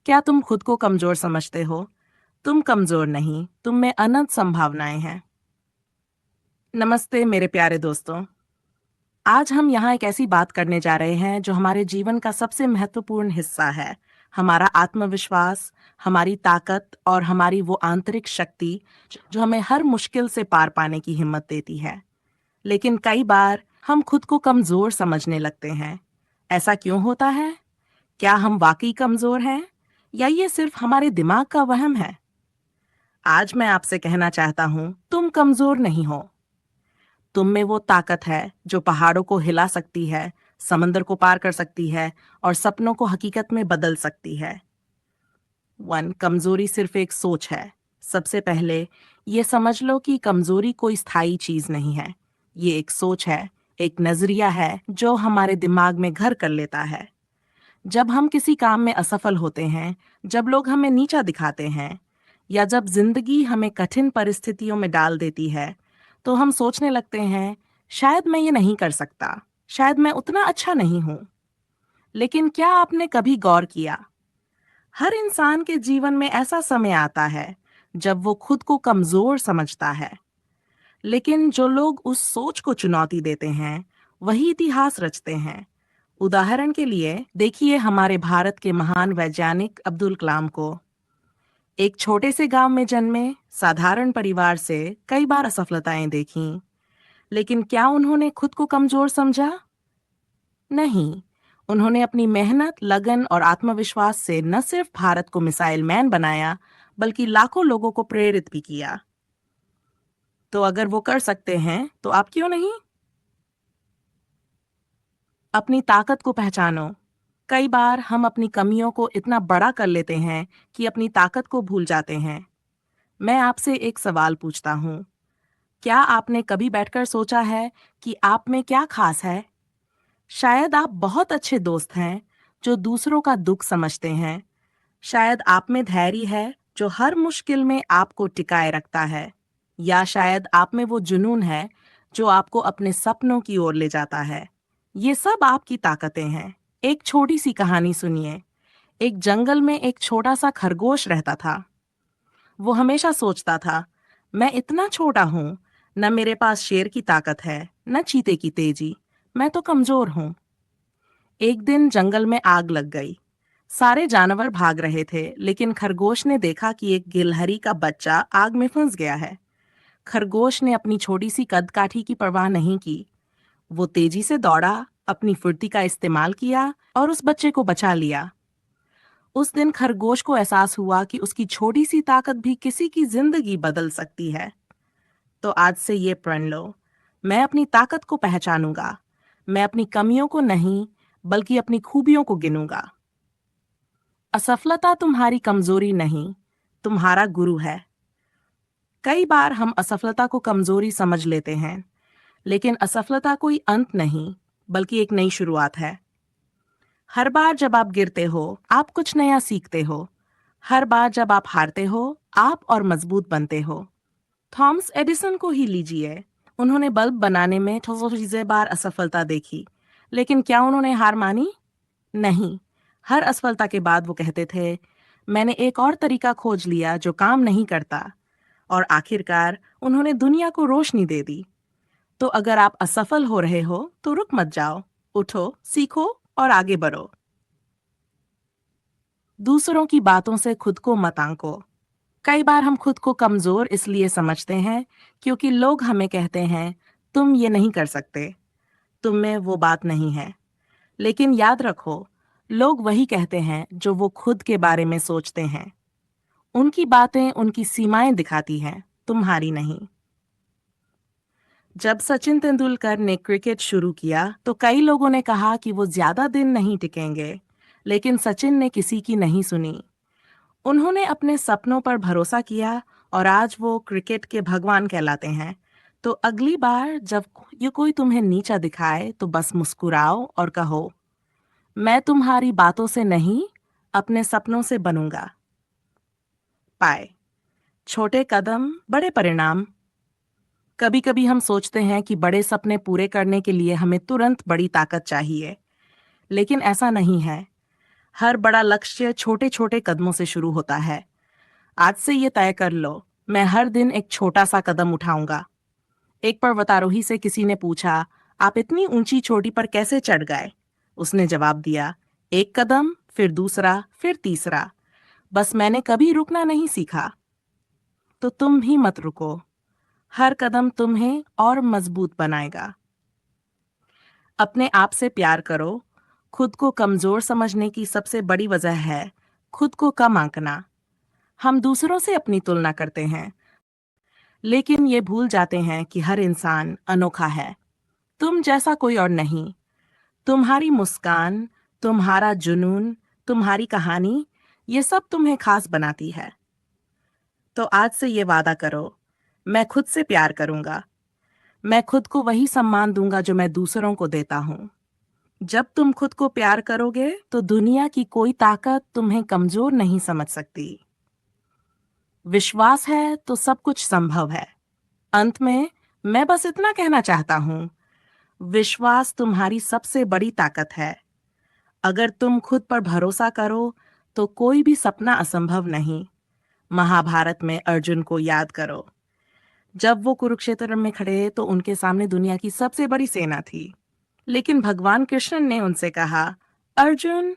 क्या तुम खुद को कमजोर समझते हो? तुम कमजोर नहीं, तुम में अनंत संभावनाएं हैं। नमस्ते मेरे प्यारे दोस्तों। आज हम यहाँ एक ऐसी बात करने जा रहे हैं जो हमारे जीवन का सबसे महत्वपूर्ण हिस्सा है। हमारा आत्मविश्वास, हमारी ताकत और हमारी वो आंतरिक शक्ति जो हमें हर मुश्किल से पार पाने की हिम्मत देती है। लेकिन कई बार हम खुद को कमजोर समझने लगते हैं। ऐसा क्यों होता है? क्या हम वाकई कमजोर हैं या ये सिर्फ हमारे दिमाग का वहम है? आज मैं आपसे कहना चाहता हूं, तुम कमजोर नहीं हो। तुम में वो ताकत है जो पहाड़ों को हिला सकती है, समंदर को पार कर सकती है और सपनों को हकीकत में बदल सकती है। कमजोरी सिर्फ एक सोच है। सबसे पहले ये समझ लो कि कमजोरी कोई स्थायी चीज नहीं है। ये एक सोच है, एक नजरिया है जो हमारे दिमाग में घर कर लेता है। जब हम किसी काम में असफल होते हैं, जब लोग हमें नीचा दिखाते हैं या जब जिंदगी हमें कठिन परिस्थितियों में डाल देती है, तो हम सोचने लगते हैं, शायद मैं ये नहीं कर सकता, शायद मैं उतना अच्छा नहीं हूं। लेकिन क्या आपने कभी गौर किया, हर इंसान के जीवन में ऐसा समय आता है जब वो खुद को कमजोर समझता है। लेकिन जो लोग उस सोच को चुनौती देते हैं, वही इतिहास रचते हैं। उदाहरण के लिए देखिए हमारे भारत के महान वैज्ञानिक अब्दुल कलाम को। एक छोटे से गांव में जन्मे, साधारण परिवार से कई बार असफलताएं देखीं, लेकिन क्या उन्होंने खुद को कमजोर समझा? नहीं। उन्होंने अपनी मेहनत, लगन और आत्मविश्वास से न सिर्फ भारत को मिसाइल मैन बनाया, बल्कि लाखों लोगों को प्रेरित भी किया। तो अगर वो कर सकते हैं, तो आप क्यों नहीं? अपनी ताकत को पहचानो। कई बार हम अपनी कमियों को इतना बड़ा कर लेते हैं कि अपनी ताकत को भूल जाते हैं। मैं आपसे एक सवाल पूछता हूँ, क्या आपने कभी बैठकर सोचा है कि आप में क्या खास है? शायद आप बहुत अच्छे दोस्त हैं जो दूसरों का दुख समझते हैं। शायद आप में धैर्य है जो हर मुश्किल में आपको टिकाए रखता है। या शायद आप में वो जुनून है जो आपको अपने सपनों की ओर ले जाता है। ये सब आपकी ताकतें हैं। एक छोटी सी कहानी सुनिए। एक जंगल में एक छोटा सा खरगोश रहता था। वो हमेशा सोचता था, मैं इतना छोटा हूँ, न मेरे पास शेर की ताकत है, न चीते की तेजी, मैं तो कमजोर हूँ। एक दिन जंगल में आग लग गई। सारे जानवर भाग रहे थे, लेकिन खरगोश ने देखा कि एक गिलहरी का बच्चा आग में फंस गया है। खरगोश ने अपनी छोटी सी कदकाठी की परवाह नहीं की। वो तेजी से दौड़ा, अपनी फुर्ती का इस्तेमाल किया और उस बच्चे को बचा लिया। उस दिन खरगोश को एहसास हुआ कि उसकी छोटी सी ताकत भी किसी की जिंदगी बदल सकती है। तो आज से ये प्रण लो, मैं अपनी ताकत को पहचानूंगा। मैं अपनी कमियों को नहीं, बल्कि अपनी खूबियों को गिनूंगा। असफलता तुम्हारी कमजोरी नहीं, तुम्हारा गुरु है। कई बार हम असफलता को कमजोरी समझ लेते हैं, लेकिन असफलता कोई अंत नहीं, बल्कि एक नई शुरुआत है। हर बार जब आप गिरते हो, आप कुछ नया सीखते हो। हर बार जब आप हारते हो, आप और मजबूत बनते हो। थॉमस एडिसन को ही लीजिए। उन्होंने बल्ब बनाने में चीजें बार असफलता देखी, लेकिन क्या उन्होंने हार मानी? नहीं। हर असफलता के बाद वो कहते थे, मैंने एक और तरीका खोज लिया जो काम नहीं करता। और आखिरकार उन्होंने दुनिया को रोशनी दे दी। तो अगर आप असफल हो रहे हो, तो रुक मत जाओ। उठो, सीखो और आगे बढ़ो। दूसरों की बातों से खुद को मत आंको। कई बार हम खुद को कमजोर इसलिए समझते हैं क्योंकि लोग हमें कहते हैं, तुम ये नहीं कर सकते, तुम में वो बात नहीं है। लेकिन याद रखो, लोग वही कहते हैं जो वो खुद के बारे में सोचते हैं। उनकी बातें उनकी सीमाएं दिखाती हैं, तुम्हारी नहीं। जब सचिन तेंदुलकर ने क्रिकेट शुरू किया, तो कई लोगों ने कहा कि वो ज्यादा दिन नहीं टिकेंगे, लेकिन सचिन ने किसी की नहीं सुनी। उन्होंने अपने सपनों पर भरोसा किया और आज वो क्रिकेट के भगवान कहलाते हैं। तो अगली बार जब ये कोई तुम्हें नीचा दिखाए, तो बस मुस्कुराओ और कहो, मैं तुम्हारी बातों से नहीं, अपने सपनों से बनूंगा। पाए छोटे कदम, बड़े परिणाम। कभी कभी हम सोचते हैं कि बड़े सपने पूरे करने के लिए हमें तुरंत बड़ी ताकत चाहिए, लेकिन ऐसा नहीं है। हर बड़ा लक्ष्य छोटे छोटे कदमों से शुरू होता है। आज से ये तय कर लो, मैं हर दिन एक छोटा सा कदम उठाऊंगा। एक पर्वतारोही से किसी ने पूछा, आप इतनी ऊंची चोटी पर कैसे चढ़ गए? उसने जवाब दिया, एक कदम, फिर दूसरा, फिर तीसरा। बस मैंने कभी रुकना नहीं सीखा। तो तुम भी मत रुको। हर कदम तुम्हें और मजबूत बनाएगा। अपने आप से प्यार करो। खुद को कमजोर समझने की सबसे बड़ी वजह है खुद को कम आंकना। हम दूसरों से अपनी तुलना करते हैं, लेकिन ये भूल जाते हैं कि हर इंसान अनोखा है। तुम जैसा कोई और नहीं। तुम्हारी मुस्कान, तुम्हारा जुनून, तुम्हारी कहानी, ये सब तुम्हें खास बनाती है। तो आज से ये वादा करो, मैं खुद से प्यार करूंगा। मैं खुद को वही सम्मान दूंगा जो मैं दूसरों को देता हूँ। जब तुम खुद को प्यार करोगे तो दुनिया की कोई ताकत तुम्हें कमजोर नहीं समझ सकती। विश्वास है तो सब कुछ संभव है। अंत में मैं बस इतना कहना चाहता हूँ, विश्वास तुम्हारी सबसे बड़ी ताकत है। अगर तुम खुद पर भरोसा करो तो कोई भी सपना असंभव नहीं। महाभारत में अर्जुन को याद करो। जब वो कुरुक्षेत्र में खड़े तो उनके सामने दुनिया की सबसे बड़ी सेना थी, लेकिन भगवान कृष्ण ने उनसे कहा, अर्जुन,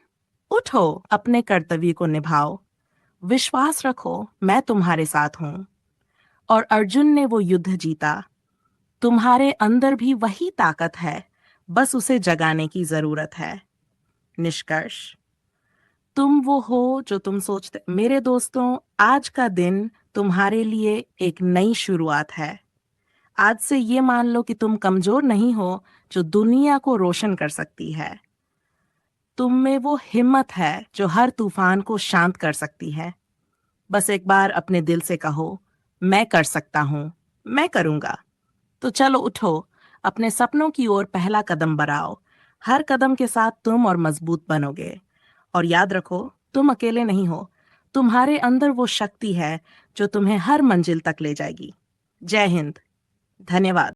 उठो, अपने कर्तव्य को निभाओ, विश्वास रखो, मैं तुम्हारे साथ हूं। और अर्जुन ने वो युद्ध जीता। तुम्हारे अंदर भी वही ताकत है, बस उसे जगाने की जरूरत है। निष्कर्ष, तुम वो हो जो तुम सोचते। मेरे दोस्तों, आज का दिन तुम्हारे लिए एक नई शुरुआत है। आज से ये मान लो कि तुम कमजोर नहीं हो जो दुनिया को रोशन कर सकती है। तुम में वो हिम्मत है जो हर तूफान को शांत कर सकती है। बस एक बार अपने दिल से कहो, मैं कर सकता हूँ, मैं करूँगा। तो चलो उठो, अपने सपनों की ओर पहला कदम बढ़ाओ। हर कदम के साथ तुम और मजबूत बनोगे। और याद रखो, तुम अकेले नहीं हो। तुम्हारे अंदर वो शक्ति है जो तुम्हें हर मंजिल तक ले जाएगी। जय हिंद। धन्यवाद।